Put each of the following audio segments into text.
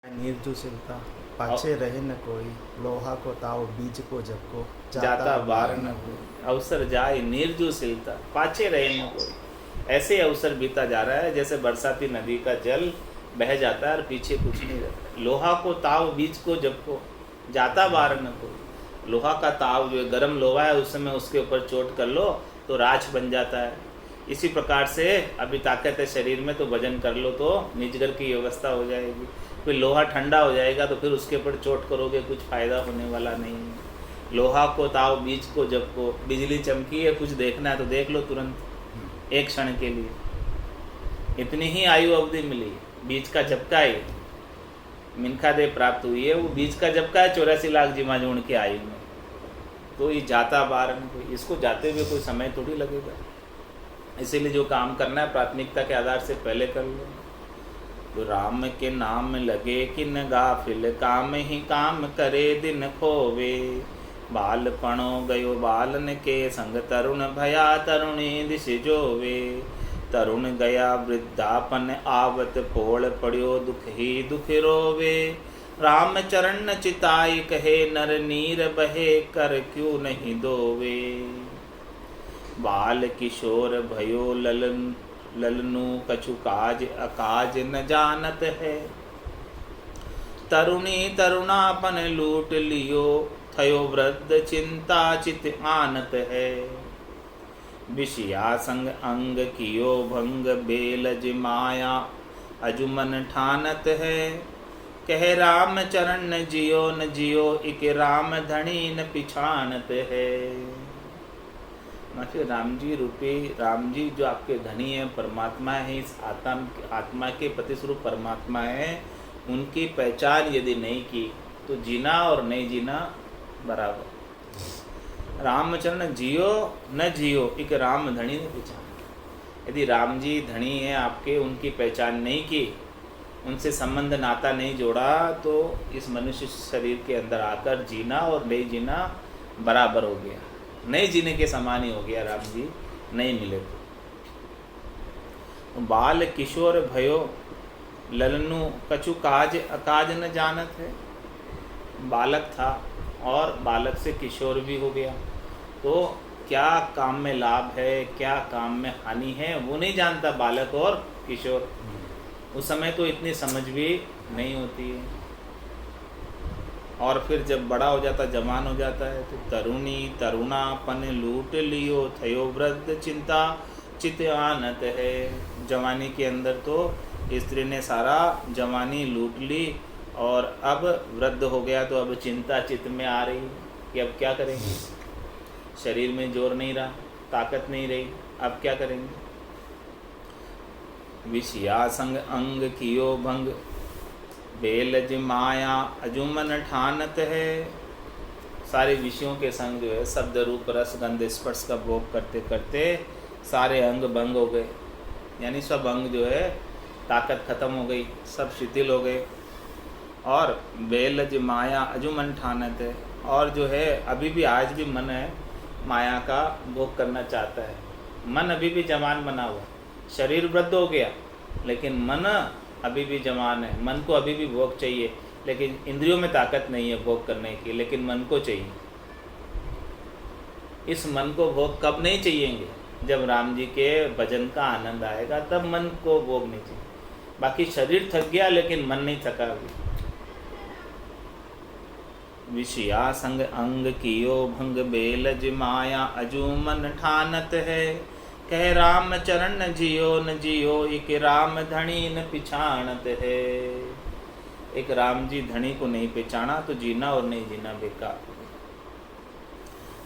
निर्जुशिलता पाछे रहे न कोई, लोहा को ताव बीज को जब को जाता बार न कोई, अवसर जाए निर्जुशिलता पाछे रहे न कोई। ऐसे अवसर बीता जा रहा है जैसे बरसाती नदी का जल बह जाता है और पीछे कुछ नहीं रहता। लोहा को ताव बीज को जब को जाता बार न कोई। लोहा का ताव जो गर्म लोहा है उस समय उसके ऊपर चोट कर लो तो राछ बन जाता है। इसी प्रकार से अभी ताकत है शरीर में तो वजन कर लो तो निजगर की व्यवस्था हो जाएगी। फिर लोहा ठंडा हो जाएगा तो फिर उसके ऊपर चोट करोगे कुछ फ़ायदा होने वाला नहीं है। लोहा को ताव बीज को जब को, बिजली चमकी है कुछ देखना है तो देख लो तुरंत एक क्षण के लिए। इतनी ही आयु अवधि मिली, बीज का झपका ही मिनखा दे प्राप्त हुई है। वो बीज का झपका है 84 लाख जिमाजूण की आयु में। तो ये जाता बार में, इसको जाते हुए कोई समय थोड़ी लगेगा। इसीलिए जो काम करना है प्राथमिकता के आधार से पहले कर लो। तो राम के नाम लगे कि न गाफिल, काम ही काम करे दिन खोवे। बाल पणो गयो बालन के संग, तरुण भया तरुणी दिश जोवे। तरुण गया वृद्धापन आवत, पोड़ पड़ियो दुख ही दुख रोवे। राम चरण न चिताई कहे, नर नीर बहे कर क्यों नहीं दोवे। बाल किशोर भयो ललन ललनु, कछु काज अकाज न जानत है। तरुणी तरुणापन लूट लियो, थयो वृद्ध चिंता चित आनत है। विषया संग अंग कियो भंग, बेलज माया अजुमन ठानत है। कह राम चरण न जियो, इक राम धनी न पिछानत है। मतलब राम जी रूपी, राम जी जो आपके धनी है परमात्मा है, इस आत्मा के प्रति स्वरूप परमात्मा है, उनकी पहचान यदि नहीं की तो जीना और नहीं जीना बराबर। रामचरण जियो न जियो, एक राम धनी ने पहचान। यदि राम जी धनी है आपके, उनकी पहचान नहीं की, उनसे संबंध नाता नहीं जोड़ा, तो इस मनुष्य शरीर के अंदर आकर जीना और नहीं जीना बराबर हो गया, नहीं जीने के समान ही हो गया। राम जी नहीं मिले तो बाल किशोर भयो ललनु, कछु काज अकाज न जानत है। बालक था और बालक से किशोर भी हो गया, तो क्या काम में लाभ है क्या काम में हानि है वो नहीं जानता बालक और किशोर। उस समय तो इतनी समझ भी नहीं होती है। और फिर जब बड़ा हो जाता, जवान हो जाता है, तो तरुणी तरुणापन लूट लियो, थयो वृद्ध चिंता चित आनत है। जवानी के अंदर तो स्त्री ने सारा जवानी लूट ली और अब वृद्ध हो गया तो अब चिंता चित्त में आ रही कि अब क्या करेंगे। शरीर में जोर नहीं रहा, ताकत नहीं रही, अब क्या करेंगे। विषया संग अंग कियो भंग, बेलज माया अजुमन ठानत है। सारे विषयों के संग जो है शब्द रूप रस गंध स्पर्श का भोग करते करते सारे अंग भंग हो गए, यानी सब अंग जो है ताकत खत्म हो गई, सब शिथिल हो गए। और बेलज माया अजुमन ठानत है, और जो है अभी भी आज भी मन है माया का भोग करना चाहता है। मन अभी भी जवान बना हुआ, शरीर वृद्ध हो गया लेकिन मन अभी भी जवान है। मन को अभी भी भोग चाहिए, लेकिन इंद्रियों में ताकत नहीं है भोग करने की, लेकिन मन को चाहिए। इस मन को भोग कब नहीं चाहिएंगे, जब राम जी के भजन का आनंद आएगा तब मन को भोग नहीं चाहिए। बाकी शरीर थक गया लेकिन मन नहीं थका अभी। विषया संग अंग कियो भंग, बेलज माया अजूमन ठानत है। कह राम चरण न जियो, एक राम धनी न पिछाणत है। एक राम जी धनी को नहीं पहचाना तो जीना और नहीं जीना बेकार।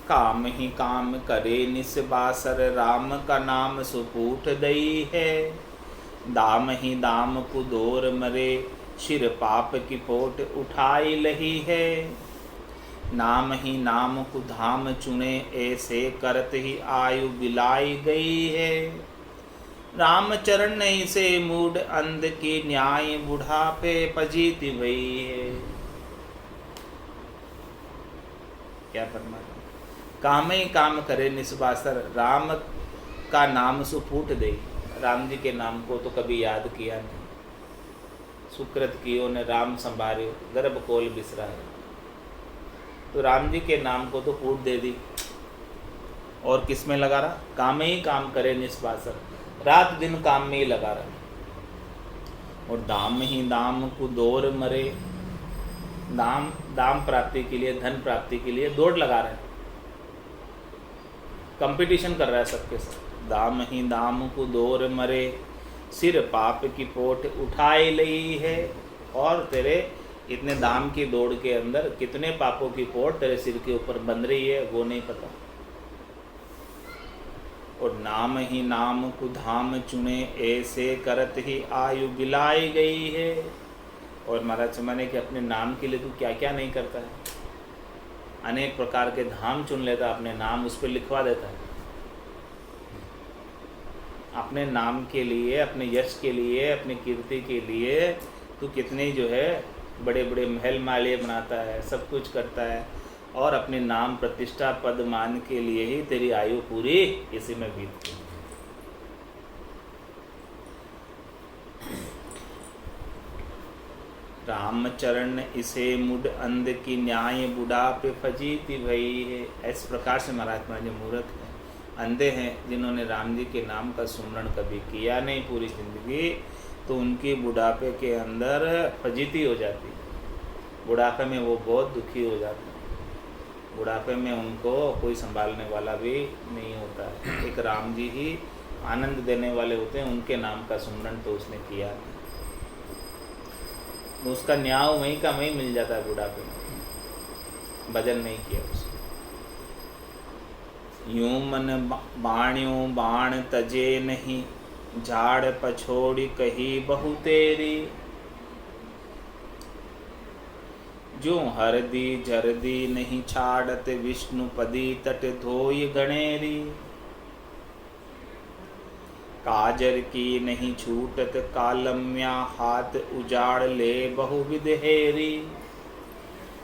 काम ही काम करे निस्बासर, राम का नाम सुपूठ दई है। दाम ही दाम कुदोर मरे, शिर पाप की पोट उठाई लही है। नाम ही नाम को धाम चुने, ऐसे करत ही आयु बिलाई गई है। राम चरण नहीं से मूड अंध की, न्याय बुढ़ापे पजीती वही है। क्या फरमा, काम ही काम करे निस्बासर, राम का नाम सुफूट दे। राम जी के नाम को तो कभी याद किया नहीं, सुकृत कियो ने राम संभार्यो, गर्भ कोल बिसरायो। तो राम जी के नाम को तो फूट दे दी, और किस में लगा रहा? काम में ही काम करे निष्पासर, रात दिन काम में ही लगा रहा। और दाम ही दाम को दौर मरे, दाम प्राप्ति के लिए, धन प्राप्ति के लिए दौड़ लगा रहे हैं, कंपटीशन कर रहा है सबके साथ। दाम ही दाम को दौर मरे, सिर पाप की पोट उठाए लई है। और तेरे इतने दाम की दौड़ के अंदर कितने पापों की पोट तेरे सिर के ऊपर बंध रही है वो नहीं पता। और नाम ही नाम को धाम चुने, ऐसे करत ही आयु बिलाई गई है। और महाराज माने कि अपने नाम के लिए तू क्या क्या नहीं करता है, अनेक प्रकार के धाम चुन लेता, अपने नाम उस पर लिखवा देता है। अपने नाम के लिए, अपने यश के लिए, अपनी कीर्ति के लिए तू कितने जो है बड़े बड़े महल माले बनाता है, सब कुछ करता है, और अपने नाम प्रतिष्ठा पद मान के लिए ही तेरी आयु पूरी इसी में बीत गई। रामचरण इसे मुड अंध की न्याय बुढ़ापे फजीती भई है। इस प्रकार से महात्मा जो मूर्ख हैं, अंधे हैं, जिन्होंने राम जी के नाम का सुमरण कभी किया नहीं पूरी जिंदगी, तो उनकी बुढ़ापे के अंदर फजीती हो जाती है। बुढ़ापे में वो बहुत दुखी हो जाते हैं, बुढ़ापे में उनको कोई संभालने वाला भी नहीं होता है। एक राम जी ही आनंद देने वाले होते हैं, उनके नाम का सुमरण तो उसने किया नहीं, तो उसका न्याय वहीं का वहीं मिल जाता है बुढ़ापे में, भजन नहीं किया उसने। यूं मन बाण्यों बाण तजे नहीं, झाड़ पछोड़ी कही बहु तेरी। जो हरदी जरदी नहीं छाड़त, विष्णु पदी तट धोई गणेरी। काजर की नहीं छूटत, कालम्या हाथ उजाड़ ले बहुविध हेरी।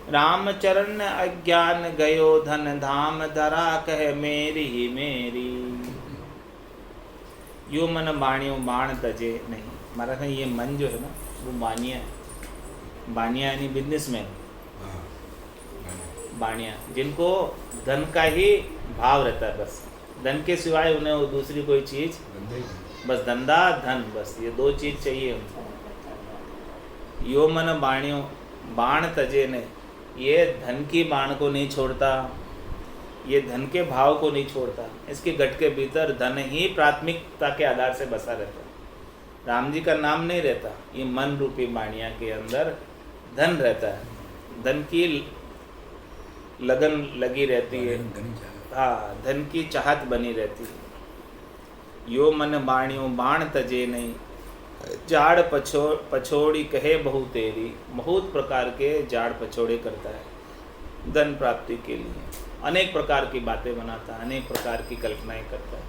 रामचरण अज्ञान गयो, धन धाम धरा कह मेरी ही मेरी। यो मन बाणियों बाण तजे नहीं, हमारा ये मन जो है ना वो बानिया है। बानिया यानी बिजनेसमैन, बानिया जिनको धन का ही भाव रहता है, बस धन के सिवाय उन्हें वो दूसरी कोई चीज, बस धंधा धन, बस ये दो चीज चाहिए उनको। यो मन बाणियों बाण तजे ने, ये धन की बाण को नहीं छोड़ता, ये धन के भाव को नहीं छोड़ता, इसके गट के भीतर धन ही प्राथमिकता के आधार से बसा रहता है। राम जी का नाम नहीं रहता, ये मन रूपी बाणिया के अंदर धन रहता है, धन की लगन लगी रहती है, हाँ धन की चाहत बनी रहती है। यो मन बाणियों बाण तजे नहीं, जाड़ पछोड़ी कहे बहु तेरी। बहुत प्रकार के जाड़ पछोड़े करता है धन प्राप्ति के लिए, अनेक प्रकार की बातें बनाता है, अनेक प्रकार की कल्पनाएं करता है,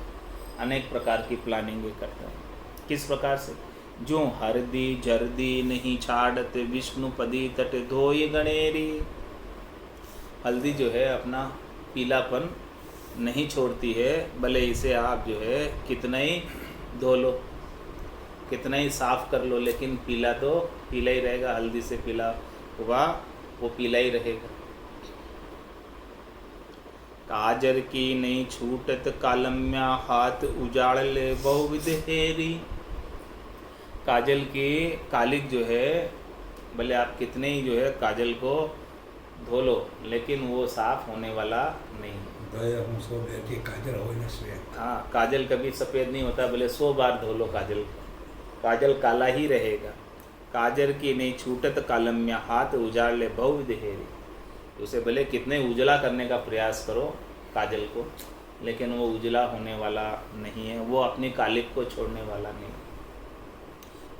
अनेक प्रकार की प्लानिंग करता है। किस प्रकार से? जो हरदी जरदी नहीं छाड़त, विष्णु पदी तट धोई गणेरी। हल्दी जो है अपना पीलापन नहीं छोड़ती है, भले इसे आप जो है कितना ही धो लो, कितना ही साफ कर लो, लेकिन पीला तो पीला ही रहेगा। हल्दी से पीला हुआ वो पीला ही रहेगा। काजर की नहीं छूटत, कालम्या हाथ उजाड़ ले बहुविध हेरी। काजल की कालिक जो है, भले आप कितने ही जो है काजल को धो लो, लेकिन वो साफ होने वाला नहीं। हाँ, काजल कभी सफ़ेद नहीं होता, भले 100 बार धो लो काजल, काजल काला ही रहेगा। काजर की नहीं छूटत, कालम्या हाथ उजाड़ ले बहुविध हेरी। उसे भले कितने उजला करने का प्रयास करो काजल को, लेकिन वो उजला होने वाला नहीं है, वो अपनी कालिक को छोड़ने वाला नहीं।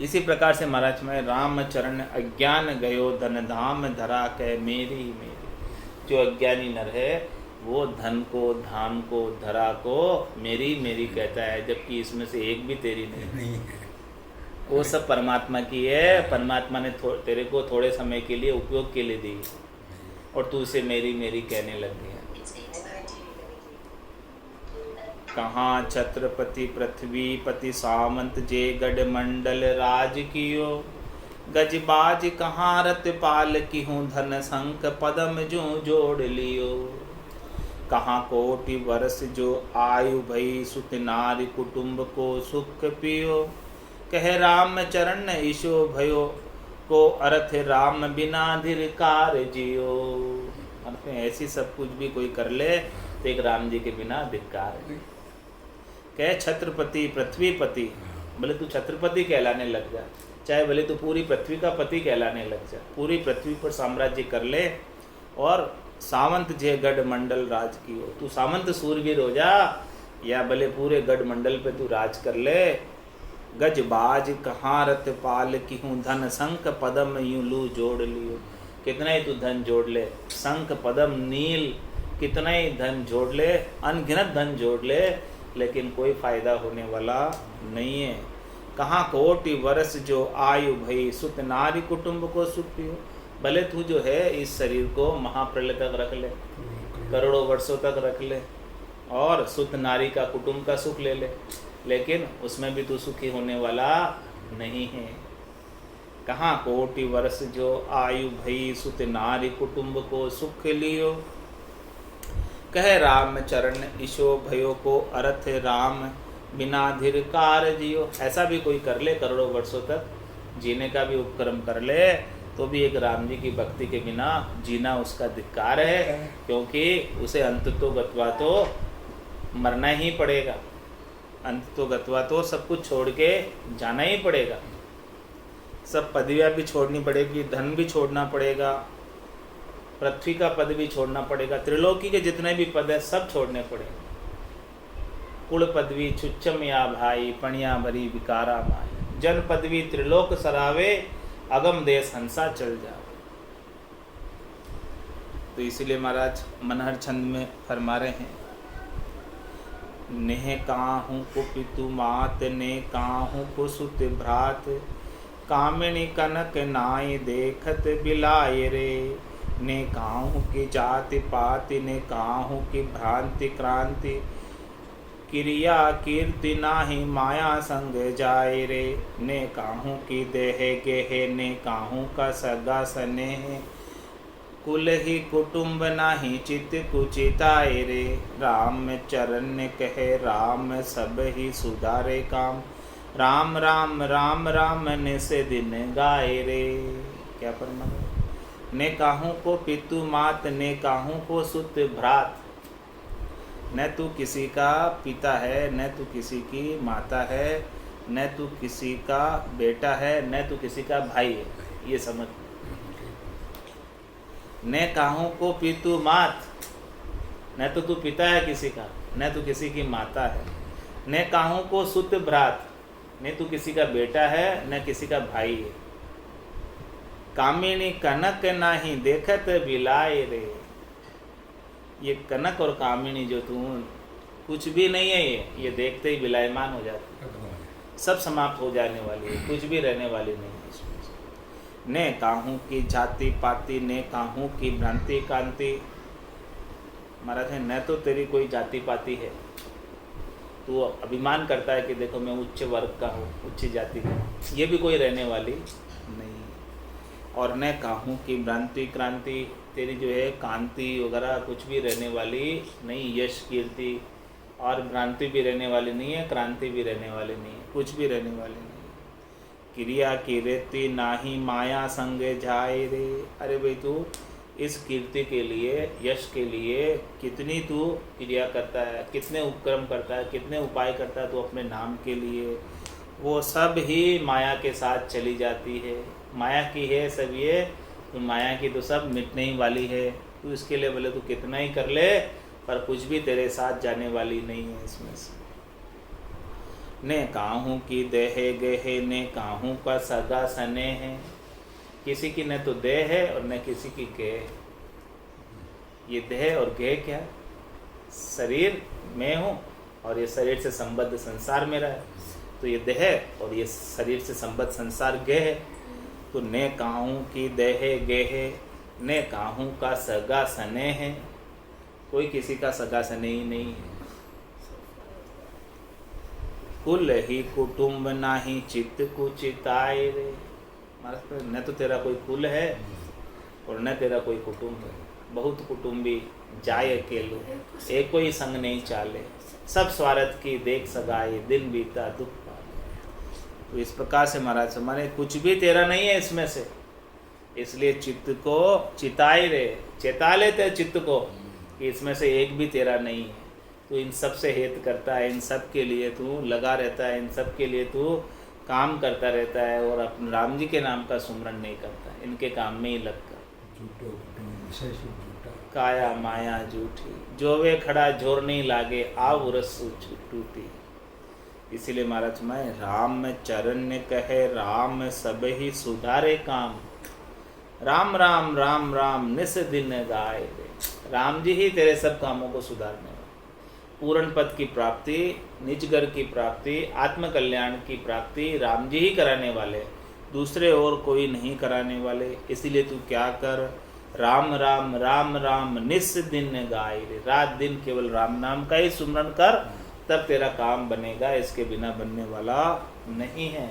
इसी प्रकार से महाराज में रामचरण अज्ञान गयो, धन धाम धरा कह मेरी मेरी। जो अज्ञानी नर है वो धन को, धाम को, धरा को मेरी मेरी कहता है, जबकि इसमें से एक भी तेरी नहीं है। वो सब परमात्मा की है। परमात्मा ने तेरे को थोड़े समय के लिए उपयोग के लिए दी, और तू उसे मेरी मेरी कहने लग गया। कहाँ छत्रपति पृथ्वीपति सामंत, जे गढ़ मंडल राज कियो। गजबाज कहाँ रत पाल की हूँ धन संक पदम जो जोड़ लियो। कहाँ कोटि वर्ष जो आयु भई सुत नारी कुटुंब को सुख पियो। कह राम चरण ईशो भयो को अर्थ राम बिना धिरकार जियो। अर्थ ऐसी सब कुछ भी कोई कर ले तो एक राम जी के बिना धिक्कार है। कह छत्रपति पृथ्वीपति, भले तू छत्रपति कहलाने लग जा, चाहे भले तू पूरी पृथ्वी का पति कहलाने लग जा, पूरी पृथ्वी पर साम्राज्य कर ले और सावंत जे गढ़ मंडल राज की हो, तू सावंत सूरवीर हो जा या भले पूरे गढ़ मंडल पे तू राज कर ले। गजबाज कहाँ रत पाल की हूँ धन संक पदम यूं लू जोड़ लियो। कितना ही तू धन जोड़ ले, संक पदम नील कितना ही धन जोड़ ले, अनगिनत धन जोड़ ले, लेकिन कोई फायदा होने वाला नहीं है। कहाँ कोटि वर्ष जो आयु भई सुत नारी कुटुंब को सुख पियो। भले तू जो है इस शरीर को महाप्रलय तक रख ले, करोड़ों वर्षों तक रख ले और सुत नारी का कुटुंब का सुख ले ले, लेकिन उसमें भी तू सुखी होने वाला नहीं है। कहाँ कोटि वर्ष जो आयु भई सुत नारी कुटुंब को सुख लियो। कह राम चरण ईशो भयो को अर्थ राम बिना धिरकार जियो। ऐसा भी कोई कर ले, करोड़ों वर्षों तक जीने का भी उपक्रम कर ले, तो भी एक राम जी की भक्ति के बिना जीना उसका धिक्कार है, क्योंकि उसे अंत तो गत्वा तो मरना ही पड़ेगा। अंत तो गत्वा तो सब कुछ छोड़ के जाना ही पड़ेगा। सब पदवियाँ भी छोड़नी पड़ेगी, धन भी छोड़ना पड़ेगा, पृथ्वी का पद भी छोड़ना पड़ेगा, त्रिलोकी के जितने भी पद है सब छोड़ने पड़ेंगे। कुल पदवी छुच्चम या भाई पणिया भरी विकारा माई। जन पदवी त्रिलोक सरावे अगम देश हंसा चल जाओ। तो इसीलिए महाराज मनहर छंद में फरमा रहे हैं, नेह काहू को पितु मात ने काहू को सुत भ्रात। कामिनी कनक नाई देखत बिलाए रे। ने काहू की जाति पाति ने काहू की भ्रांति क्रांति। क्रिया कीर्ति नाही माया संग जाए रे। ने काहू की देह गेहे ने काहू का सगा स्नेह। कुल ही कुटुंब नाही चित कुचिताए रे। राम चरण कहे राम सब ही सुधारे काम। राम राम राम राम ने से दिन गाए रे। क्या परमात्मा ने काहू को पितु मात ने काहू को सुत भ्रात। न तू किसी का पिता है, न तू किसी की माता है, न तू किसी का बेटा है, न तू किसी का भाई है, ये समझ। न काहू को पितु मात, न तो तू पिता है किसी का, न तू किसी की माता है। न काहू को सुत भ्रात, न तू किसी का बेटा है, न किसी का भाई है। कामिनी कनक नाही देखत बिलाए रे। ये कनक और कामिनी जो तू कुछ भी नहीं है, ये देखते ही विलायमान हो जाती है, सब समाप्त हो जाने वाली है, कुछ भी रहने वाली नहीं है इसमें। ने काहू की जाति पाति ने काहू की भ्रांति कांति। महाराज है, न तो तेरी कोई जाति पाति है, तू अभिमान करता है कि देखो मैं उच्च वर्ग का हूँ, उच्च जाति का, ये भी कोई रहने वाली नहीं। और न काहू की भ्रांति क्रांति, तेरी जो है कांति वगैरह कुछ भी रहने वाली नहीं, यश कीर्ति और भ्रांति भी रहने वाली नहीं है, क्रांति भी रहने वाली नहीं है, कुछ भी रहने वाली नहीं है। क्रिया कीर्ति नाही माया संग जाए रे। अरे भाई तू इस कीर्ति के लिए, यश के लिए कितनी तू क्रिया करता है, कितने उपक्रम करता है, कितने उपाय करता है तू अपने नाम के लिए, वो सब ही माया के साथ चली जाती है। माया की है सब ये, तो माया की तो सब मिटने ही वाली है। तू इसके लिए बोले तू कितना ही कर ले, पर कुछ भी तेरे साथ जाने वाली नहीं है इसमें से। ने काहू की देह गेहे ने काहू का सगा सने है। किसी की न तो देह है और न किसी की गेह। ये देह और गेह क्या? शरीर मैं हूँ और ये शरीर से संबद्ध संसार मेरा है, तो ये देह और ये शरीर से संबद्ध संसार गेह है। तो ने काहू की देह गेहे ने काहू का सगा सने है। कोई किसी का सगा सने ही नहीं है। कुल ही कुटुंब नाही चित्त कुचिताए रे। महाराज न तो तेरा कोई कुल है और न तेरा कोई कुटुंब है, बहुत कुटुंबी जाए अकेलो, एक कोई संग नहीं चाले, सब स्वार्थ की देख सगाए, दिन बीता दुख पाले। तो इस प्रकार से महाराज हमारे कुछ भी तेरा नहीं है इसमें से, इसलिए चित्त को चिताई रे, चेता लेते चित्त को कि इसमें से एक भी तेरा नहीं है। तू इन सब से हेत करता है, इन सब के लिए तू लगा रहता है, इन सब के लिए तू काम करता रहता है और अपने राम जी के नाम का सुमरण नहीं करता, इनके काम में ही लगता। काया माया झूठी, जो वे खड़ा जोर नहीं लागे, आव रस टूटी। इसीलिए महाराज मैं राम चरण ने कहे, राम सब ही सुधारे काम, राम राम राम राम निस दिन गाए रे। राम जी ही तेरे सब कामों को सुधारने वाले, पूर्ण पद की प्राप्ति, निज घर की प्राप्ति, आत्म कल्याण की प्राप्ति राम जी ही कराने वाले, दूसरे और कोई नहीं कराने वाले। इसीलिए तू क्या कर, राम राम राम राम निस दिन गाए रे, रात दिन केवल राम नाम का ही सुमरण कर, तब तेरा काम बनेगा, इसके बिना बनने वाला नहीं है।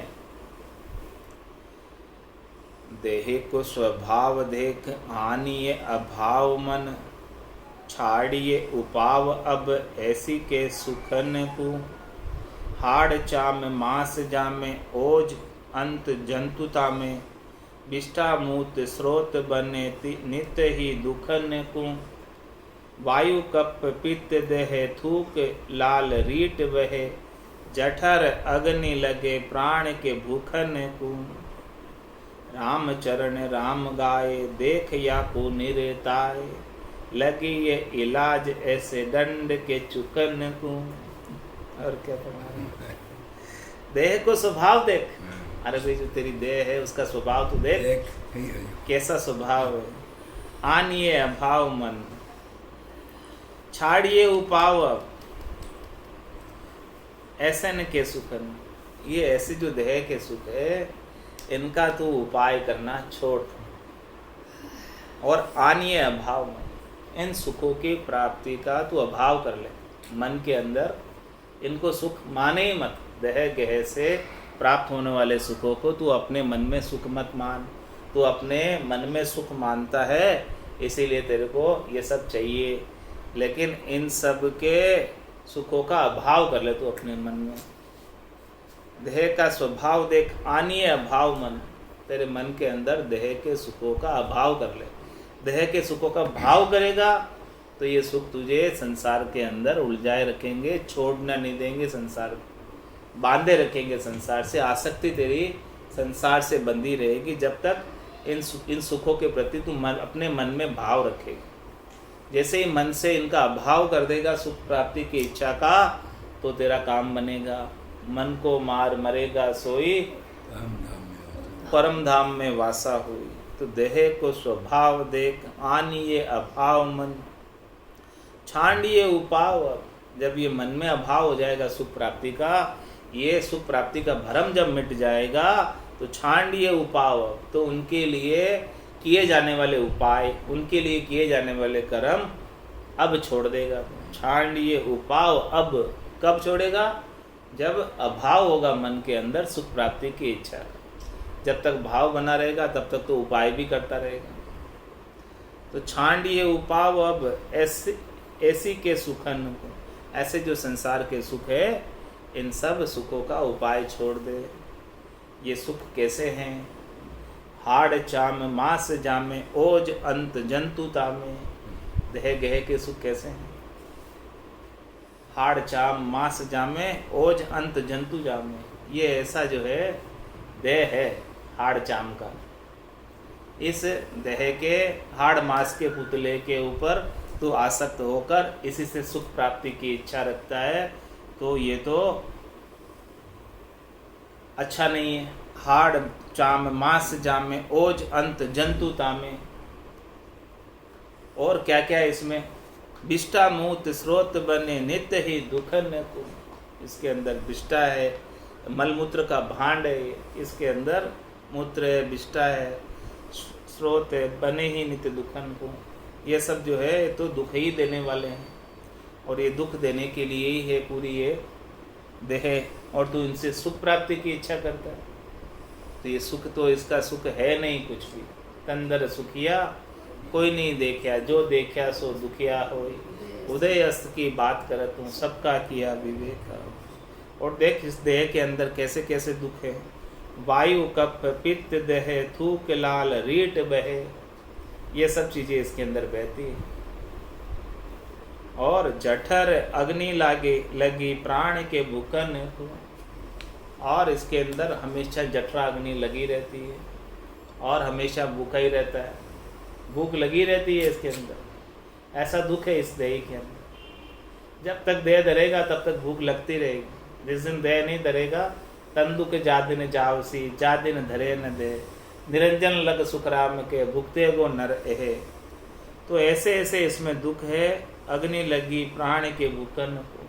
देह को स्वभाव देख, आनिए अभाव मन, छाड़िए उपाव अब ऐसी के सुखन को, हाड़ चाम मास जामे, ओज अंत जंतुता में, विष्ठा मूत स्रोत बने नित्य ही दुखन को, वायु कप पित्त देह थूक लाल रीट वहे, जठर अग्नि लगे प्राण के भूखन को, राम चरण राम गाए, देख या को निरताए, लगी ये इलाज ऐसे दंड के चुकन को। और क्या पढ़ा, देह को स्वभाव देख, अरे भाई जो तेरी देह है उसका स्वभाव तो देख कैसा स्वभाव है। आनिए अभाव मन, छाड़िए उपाव अब, ऐसे न के सुखन। ये ऐसे जो देह के सुख है इनका तू उपाय करना छोड़, और आनिए अभाव मन, इन सुखों की प्राप्ति का तू अभाव कर ले मन के अंदर, इनको सुख माने ही मत। देह गेह से प्राप्त होने वाले सुखों को तू अपने मन में सुख मत मान। तू अपने मन में सुख मानता है इसीलिए तेरे को ये सब चाहिए, लेकिन इन सब के सुखों का अभाव कर ले तू अपने मन में। देह का स्वभाव देख, आनिए अभाव मन, तेरे मन के अंदर देह के सुखों का अभाव कर ले। देह के सुखों का भाव करेगा तो ये सुख तुझे संसार के अंदर उलझाए रखेंगे, छोड़ना नहीं देंगे, संसार बांधे रखेंगे। संसार से आसक्ति तेरी संसार से बंधी रहेगी जब तक इन सुखों के प्रति तू अपने मन में भाव रखेगा। जैसे ही मन से इनका अभाव कर देगा सुख प्राप्ति की इच्छा का, तो तेरा काम बनेगा। मन को मार मरेगा सोई, परम धाम में वासा हुई। तो देह को स्वभाव देख, आनिए अभाव मन, छांडिए उपाव। जब ये मन में अभाव हो जाएगा सुख प्राप्ति का, ये सुख प्राप्ति का भ्रम जब मिट जाएगा, तो छांडिए उपाव, तो उनके लिए किए जाने वाले उपाय, उनके लिए किए जाने वाले कर्म अब छोड़ देगा। छांडिए उपाव अब कब छोड़ेगा? जब अभाव होगा मन के अंदर सुख प्राप्ति की इच्छा। जब तक भाव बना रहेगा तब तक तो उपाय भी करता रहेगा। तो छांडिए उपाव अब ऐसी के सुखन को, ऐसे जो संसार के सुख है इन सब सुखों का उपाय छोड़ दे। ये सुख कैसे हैं? हाड़ चाम मास जामे, ओज अंत जंतुता में। देह गेह के सुख कैसे हैं? हाड़ चाम मास जामे, ओज अंत जंतु जामे। ये ऐसा जो है देह है हाड़ चाम का, इस देह के हाड़ मास के पुतले के ऊपर तो आसक्त होकर इसी से सुख प्राप्ति की इच्छा रखता है, तो ये तो अच्छा नहीं है। हाड़ चाम मास जामे, ओज अंत जंतु तामे। और क्या क्या है इसमें? विष्ठा मूत स्रोत बने, नित्य ही दुखन को। इसके अंदर विष्ठा है, मलमूत्र का भांड है, इसके अंदर मूत्र है, विष्ठा है, स्रोत है, बने ही नित्य दुखन को। ये सब जो है तो दुख ही देने वाले हैं, और ये दुख देने के लिए ही है पूरी ये देह, और तू इनसे सुख प्राप्ति की इच्छा करता है। तो ये सुख तो इसका सुख है नहीं कुछ भी। कंदर सुखिया कोई नहीं देखा, जो देखा सो दुखिया होई। उदय अस्त की बात करत हूँ, सबका किया विवेक। और देख इस देह के अंदर कैसे कैसे दुख है। वायु कफ पित्त देह थूक लाल रीट बहे, ये सब चीजें इसके अंदर बहती है। और जठर अग्नि लगी प्राण के भूकन को, और इसके अंदर हमेशा जठराग्नि लगी रहती है और हमेशा भूखा ही रहता है, भूख लगी रहती है इसके अंदर। ऐसा दुख है इस देह के अंदर। जब तक देह धरेगा तब तक भूख लगती रहेगी। जिस दिन देह नहीं धरेगा तन दुख जा दिन जावसी, जा दिन धरे न दे, निरंजन लग सुख राम के, भुगते गो नर एहे। तो ऐसे ऐसे इसमें दुख है। अग्नि लगी प्राण के भूकन को,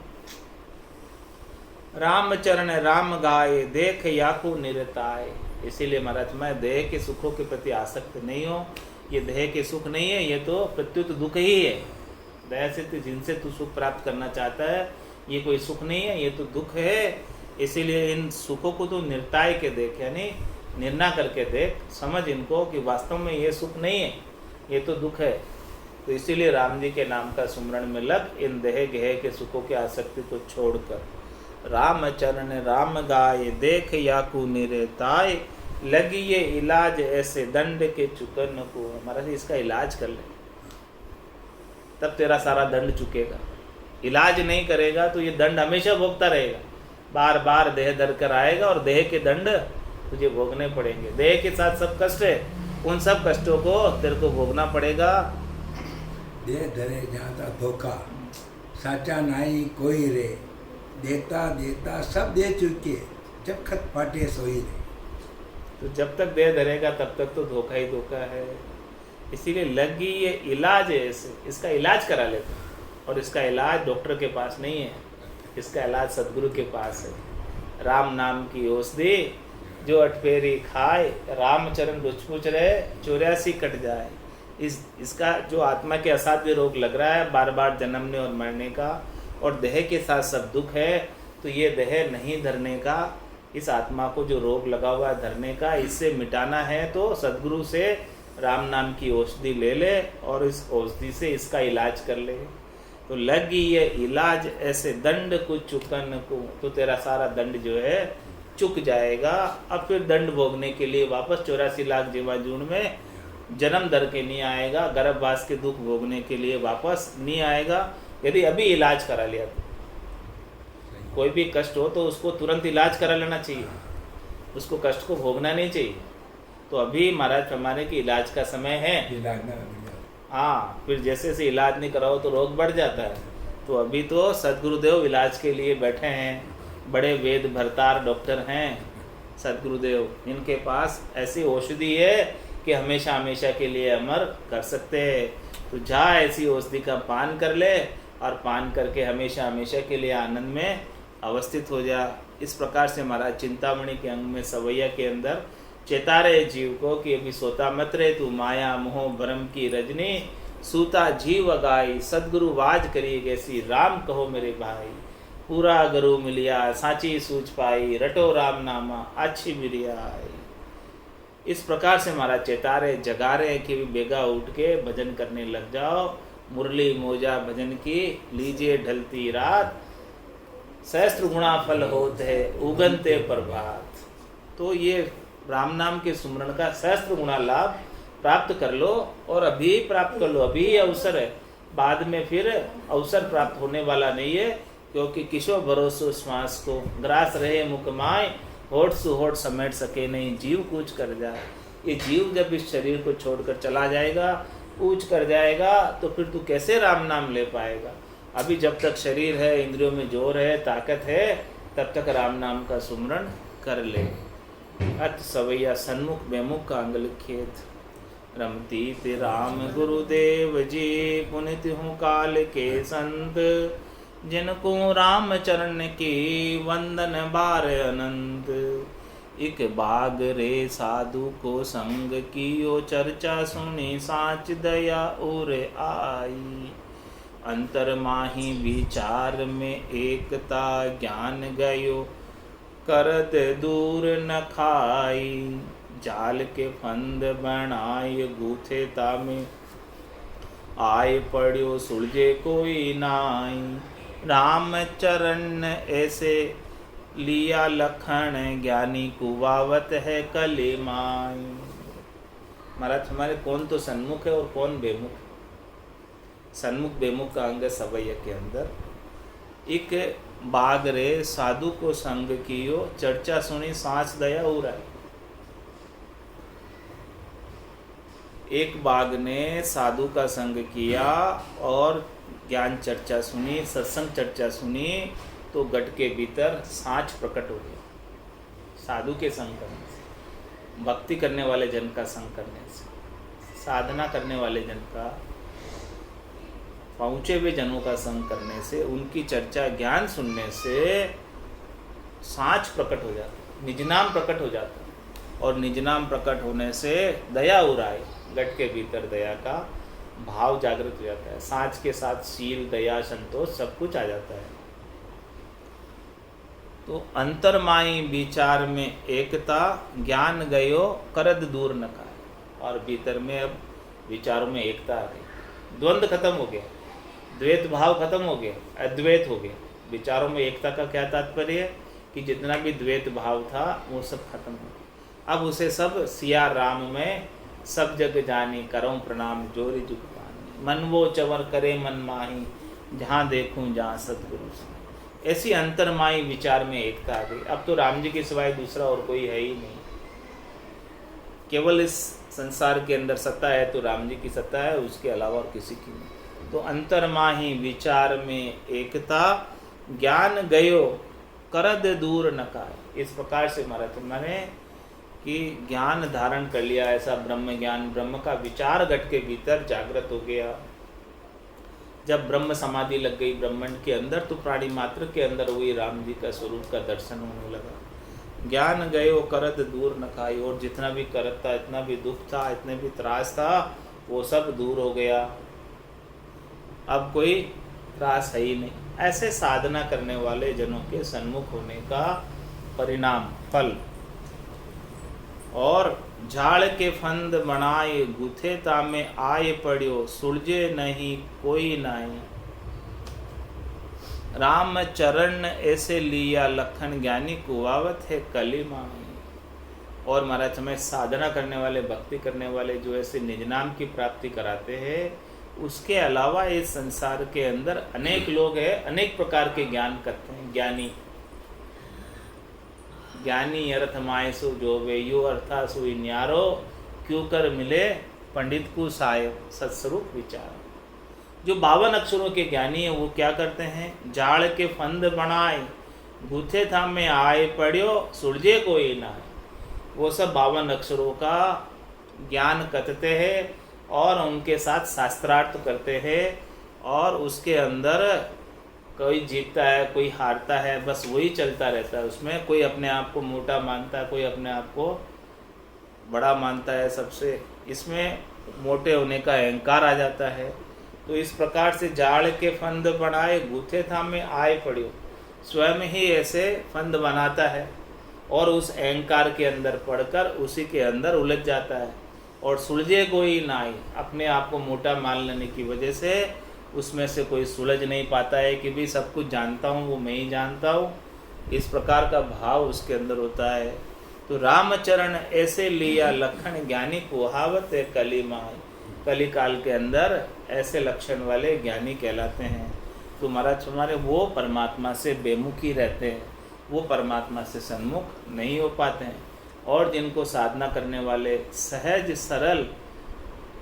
राम चरण राम गाए, देख याकू निरताए। इसीलिए महाराज मैं देह के सुखों के प्रति आसक्त नहीं हूँ। ये देह के सुख नहीं है, ये तो प्रत्युत दुख ही है। देह से जिनसे तू सुख प्राप्त करना चाहता है ये कोई सुख नहीं है, ये तो दुख है। इसीलिए इन सुखों को तो निर्ताय के देख, यानी निर्णय करके देख, समझ इनको कि वास्तव में ये सुख नहीं है, ये तो दुख है। तो इसीलिए राम जी के नाम का सुमरण में लग, इन देह गेह के सुखों की आसक्ति को छोड़कर। राम चरण राम गाय, देख याकू निरताय, लगी ये इलाज ऐसे दंड के चुकन को। महाराज इसका इलाज कर ले, तब तेरा सारा दंड चुकेगा। इलाज नहीं करेगा तो ये दंड हमेशा भोगता रहेगा, बार बार देह धर कर आएगा और देह के दंड तुझे भोगने पड़ेंगे। देह के साथ सब कष्ट है, उन सब कष्टों को तेरे को भोगना पड़ेगा। देह धरे जाता धोखा, साचा नाई कोई रे, देता देता सब दे चुके, जब खत फाटे सोई रे। तो जब तक देह धरेगा तब तक तो धोखा ही धोखा है। इसीलिए लगी ये इलाज है, इसका इलाज करा लेते हैं। और इसका इलाज डॉक्टर के पास नहीं है, इसका इलाज सदगुरु के पास है। राम नाम की औषधि जो अठफेरी खाए, रामचरण रुचपुच रहे, 84 कट जाए। इसका जो आत्मा के असाध्य रोग लग रहा है, बार बार जन्मने और मरने का, और देह के साथ सब दुख है, तो ये देह नहीं धरने का, इस आत्मा को जो रोग लगा हुआ है धरने का, इससे मिटाना है तो सदगुरु से राम नाम की औषधि ले ले और इस औषधि से इसका इलाज कर ले। तो लगी ये इलाज ऐसे दंड को चुकन को, तो तेरा सारा दंड जो है चुक जाएगा। अब फिर दंड भोगने के लिए वापस 84 लाख जीवाजून में जन्म दर के नहीं आएगा, गर्भवास के दुख भोगने के लिए वापस नहीं आएगा। यदि अभी इलाज करा लिया तो, कोई भी कष्ट हो तो उसको तुरंत इलाज करा लेना चाहिए, उसको कष्ट को भोगना नहीं चाहिए। तो अभी महाराज फरमाने की इलाज का समय है। हाँ, फिर जैसे से इलाज नहीं कराओ तो रोग बढ़ जाता है। तो अभी तो सदगुरुदेव इलाज के लिए बैठे हैं, बड़े वेद भरतार डॉक्टर हैं सदगुरुदेव, इनके पास ऐसी औषधि है कि हमेशा हमेशा के लिए अमर कर सकते हैं। तो जा ऐसी औषधि का पान कर ले और पान करके हमेशा हमेशा के लिए आनंद में अवस्थित हो जा। इस प्रकार से महाराज चिंतामणि के अंग में सवैया के अंदर चेतारे जीव को कि अभी सोता मत रे तू, माया मोह भ्रम की रजनी, सूता जीव अगाई, सदगुरु वाज करी गैसी, राम कहो मेरे भाई, पूरा गुरु मिलिया साची सूझ पाई, रटो राम नामा अच्छी बिरियाई। इस प्रकार से महाराज चेतारे जगा रहे कि भी बेगा उठ के भजन करने लग जाओ। मुरली मोजा भजन की लीजिए ढलती रात, सहस्त्र गुणा फल होते है उगनते प्रभात। तो ये राम नाम के सुमरण का सहस्त्र गुणा लाभ प्राप्त कर लो, और अभी प्राप्त कर लो, अभी अवसर है, बाद में फिर अवसर प्राप्त होने वाला नहीं है। क्योंकि किशो भरोसो श्वास को, ग्रास रहे मुकमाय, होठ सु होठ समेट सके नहीं, जीव कूच कर जाए। ये जीव जब इस शरीर को छोड़कर चला जाएगा, कूच कर जाएगा, तो फिर तू कैसे राम नाम ले पाएगा। अभी जब तक शरीर है, इंद्रियों में जोर है, ताकत है, तब तक राम नाम का सुमरण कर ले। अत सवैया सन्मुख बेमुख का अंग लिखेत, रमती ते राम गुरुदेव जी, पुनित हूँ काल के संत, जिनको राम चरण की वंदन बार अनंत। एक बाग रे साधु को संग कियो, चर्चा सुनी साच दया और आई, अंतर माही विचार में एकता ज्ञान गयो, करद दूर न खाई, जाल के फंद बनाय गूथे तामे, आय पड़ियो सुलझे कोई नाई। राम चरण ऐसे लिया लखन, ज्ञानी कुवावत है कली माई। महाराज हमारे कौन तो सन्मुख है और कौन बेमुख है। सन्मुख बेमुख का अंग सवैया के अंदर एक बाग रे साधु को संग कियो, चर्चा सुनी सांस दया उराई। एक बाघ ने साधु का संग किया और ज्ञान चर्चा सुनी, सत्संग चर्चा सुनी, तो गट के भीतर सांच प्रकट हो गया। साधु के संग करने से, भक्ति करने वाले जन का संग करने से, साधना करने वाले जन का, पहुँचे हुए जनों का संग करने से, उनकी चर्चा ज्ञान सुनने से सांच प्रकट हो जाता, निज नाम प्रकट हो जाता। और निज नाम प्रकट होने से दया उराए, गट के भीतर दया का भाव जागृत हो जाता है। सांच के साथ शील, दया, संतोष सब कुछ आ जाता है। तो अंतरमाई विचार में एकता, ज्ञान गयो करद दूर न खाए। और भीतर में अब विचारों में एकता आ गई, द्वंद्व खत्म हो गया, द्वैत भाव खत्म हो गया, अद्वैत हो गया। विचारों में एकता का क्या तात्पर्य है कि जितना भी द्वैत भाव था वो सब खत्म हो गया। अब उसे सब सिया राम में सब जग जानी, करो प्रणाम जोरी जुग पानी। मन वो चवर करे मन माही, जहाँ देखूं जहाँ सतगुरु से। ऐसी अंतरमाई विचार में एकता आ गई। अब तो राम जी के सिवाय दूसरा और कोई है ही नहीं। केवल इस संसार के अंदर सत्ता है तो राम जी की सत्ता है, उसके अलावा और किसी की नहीं। तो अंतरमाही विचार में एकता, ज्ञान गयो करद दूर न खाए। इस प्रकार से महाराज माने कि ज्ञान धारण कर लिया, ऐसा ब्रह्म ज्ञान, ब्रह्म का विचार घट के भीतर जागृत हो गया। जब ब्रह्म समाधि लग गई ब्रह्मांड के अंदर, तो प्राणी मात्र के अंदर हुई राम जी का स्वरूप का दर्शन होने लगा। ज्ञान गयो करद दूर न खाई। और जितना भी करद था, इतना भी दुख था, इतने भी त्रास था, वो सब दूर हो गया। अब कोई त्रास है ही नहीं। ऐसे साधना करने वाले जनों के सन्मुख होने का परिणाम, फल। और झाड़ के फंद बनाए गुथे तामे, आए पड़ियो सुलझे नहीं कोई नाई। राम चरण ऐसे लिया लखन, ज्ञानी कुवावत है कली माई। और महाराज हमें साधना करने वाले, भक्ति करने वाले जो ऐसे निज नाम की प्राप्ति कराते हैं, उसके अलावा इस संसार के अंदर अनेक लोग हैं, अनेक प्रकार के ज्ञान करते हैं। ज्ञानी ज्ञानी अर्थ मायसु जो वे यू अर्था सुई न्यारो, क्यों कर मिले पंडित को सायो सत्स्वरूप विचार। जो 52 अक्षरों के ज्ञानी है वो क्या करते हैं? जाड़ के फंद बनाए गूथे था में आए पढ़ियो सुलझे कोई ना। वो सब 52 अक्षरों का ज्ञान कथते हैं और उनके साथ शास्त्रार्थ करते हैं, और उसके अंदर कोई जीतता है, कोई हारता है, बस वही चलता रहता है। उसमें कोई अपने आप को मोटा मानता है, कोई अपने आप को बड़ा मानता है सबसे। इसमें मोटे होने का अहंकार आ जाता है। तो इस प्रकार से जाड़ के फंद बनाए गूथे था में आए पड़ियो, स्वयं ही ऐसे फंद बनाता है और उस अहंकार के अंदर पढ़कर उसी के अंदर उलझ जाता है। और सुलझे कोई नाई, अपने आप को मोटा मान लेने की वजह से उसमें से कोई सुलझ नहीं पाता है कि भी सब कुछ जानता हूँ, वो मैं ही जानता हूँ। इस प्रकार का भाव उसके अंदर होता है। तो रामचरण ऐसे लिया लखन, ज्ञानी कुहावत है कली माई। कली काल के अंदर ऐसे लक्षण वाले ज्ञानी कहलाते हैं। तो महाराज हमारे वो परमात्मा से बेमुखी रहते हैं, वो परमात्मा से सन्मुख नहीं हो पाते हैं। और जिनको साधना करने वाले, सहज सरल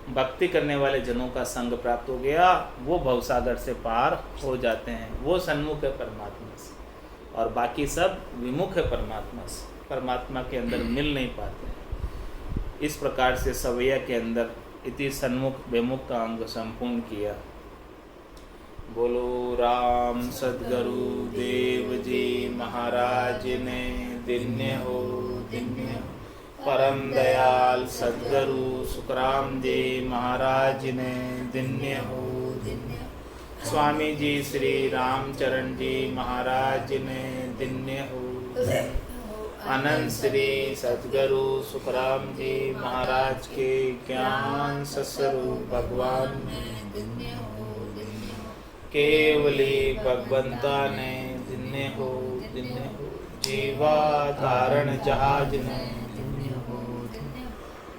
भक्ति करने वाले जनों का संग प्राप्त हो गया, वो भवसागर से पार हो जाते हैं। वो सन्मुख है परमात्मा से, और बाकी सब विमुख है परमात्मा से, परमात्मा के अंदर मिल नहीं पाते हैं। इस प्रकार से सवैया के अंदर इति सन्मुख बेमुख का अंग संपूर्ण किया। बोलो राम सद्गुरु देव जी महाराज ने दिन्य हो, दिन्य हो। परम दयाल सद्गुरु सुखराम जी महाराज ने दिन्य हो, दिन्य हो। स्वामी जी श्री रामचरण जी महाराज ने दिन्य हो। अनंत श्री सद्गुरु सुखराम जी महाराज के ज्ञान सस्वरूप भगवान केवली भगवंता ने दिन्ने हो जीवा धारण जहाज ने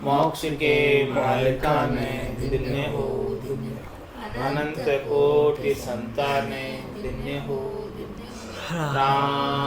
मोक्ष के मालिका ने दिन्ने हो अनंत कोटि संताने दिन्ने हो राम